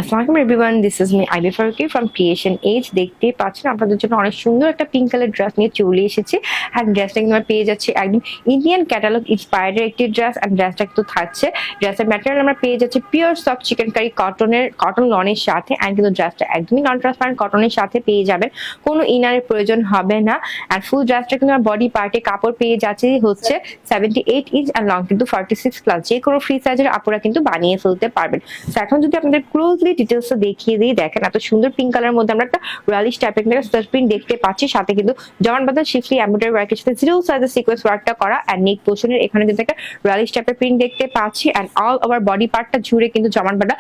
আসসালামু everyone, this is me IB Faruki from creation age. দেখতেই পাচ্ছেন আপনাদের জন্য অনেক সুন্দর একটা পিঙ্ক কালার ড্রেস নিয়ে চলে এসেছি। অ্যান্ড ড্রেসটা কিন্তু আমরা পেয়ে যাচ্ছি একদম ইন্ডিয়ান ক্যাটালগ ইন্সপায়ার্ড একটি ড্রেস। অ্যান্ড ড্রেসটা কিন্তু থাকছে, ড্রেসের ম্যাটেরিয়াল আমরা পেয়ে যাচ্ছি pure soft chikankari cotton লনের সাথে। অ্যান্ড কিন্তু ড্রেসটা একদমই নন ট্রান্সপারেন্ট কটনের সাথে পেয়ে যাবেন, কোনো ইনারের প্রয়োজন হবে না। অ্যান্ড ফুল ড্রেসটা কিন্তু আমরা বডি পার্টে কাপড় পেয়ে যাচ্ছি হচ্ছে 78 ইঞ্চ অ্যান্ড লং কিন্তু 46 প্লাস। যে কোনো ফ্রি সাইজের আপুরা কিন্তু বানিয়ে ফেলতে পারবেন। এখন যদি আপনাদের ক্লোজলি ডিটেলস দেখিয়ে দিই, দেখেন এত সুন্দর পিঙ্ক কালার মধ্যে আমরা একটা রয়্যালিশ টাইপের প্রিন্ট দেখতে পাচ্ছি। সাথে কিন্তু জমান বাঁধা শিফলি এমব্রয়ডারি ওয়ার্কের সাথে জিরো সাইজের সিকোয়েন্স ওয়ার্কটা করা। অ্যান্ড নেক পোর্শনের এখানে কিন্তু একটা রয়্যালিশ টাইপের প্রিন্ট দেখতে পাচ্ছি। অ্যান্ড অল ওভার বডি পার্টটা জুড়ে কিন্তু জমান বাঁধা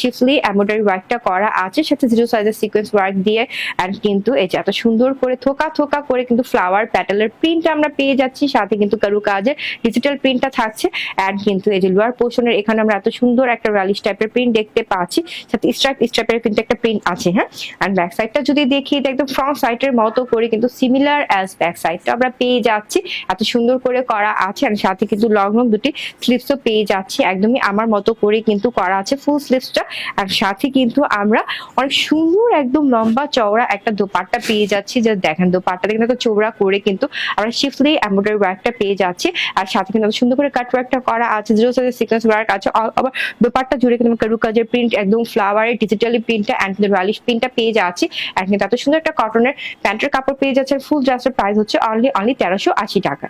শিফলি এমব্রয়ডারি ওয়ার্কটা করা আছে, সাথে জিরো সাইজের সিকোয়েন্স ওয়ার্ক দিয়ে। অ্যান্ড কিন্তু এই যে এত সুন্দর করে থোকা থোকা করে কিন্তু ফ্লাওয়ার প্যাটেলের প্রিন্ট আমরা পেয়ে যাচ্ছি, সাথে কিন্তু কারু কাজের ডিজিটাল প্রিন্টটা থাকছে। অ্যান্ড কিন্তু এই যে লোয়ার পোর্শনের এখানে আমরা এত সুন্দর একটা রয়্যালিশ টাইপের প্রিন্ট দেখতে পাচ্ছি, সাথে স্ট্রাইপের কিন্তু একটা প্রিন্ট আছে। হ্যাঁ, আর ব্যাক সাইডটা যদি দেখি একদম ফ্রন্ট সাইডের মতো করে কিন্তু সিমিলার অ্যাজ ব্যাক সাইডটা আমরা পেয়ে যাচ্ছি, এত সুন্দর করে করা আছে। আর সাথে কিন্তু লং লং দুটি স্লিভসও পেয়ে যাচ্ছি, একদমই আমার মতো করে কিন্তু করা আছে ফুল স্লিভসটা। আর সাথে কিন্তু আমরা অনেক সুন্দর একদম লম্বা চওড়া একটা দোপাট্টা পেয়ে যাচ্ছি। যে দেখেন দোপাট্টাটা কিন্তু চওড়া করে কিন্তু আমরা শিফলি এমব্রয়ডারি ওয়ার্কটা পেয়ে যাচ্ছি। আর সাথে কিন্তু সুন্দর করে কাট ওয়ার্কটা করা আছে, জিরো সাইজের সিকোয়েন্স ওয়ার্ক আছে। আবার দোপাট্টা জুড়ে কিন্তু কারু কাজের প্রিন্ট একদম ফ্লাওয়ারের ডিজিটালি প্রিন্টটা অ্যান্ড রয়্যালিশ প্রিন্টটা পেয়ে যাচ্ছি। অ্যান্ড কিন্তু এত সুন্দর একটা কটনের প্যান্টের কাপড় পেয়ে যাচ্ছে। ফুল ড্রেসের প্রাইস হচ্ছে অনলি 1380 টাকা।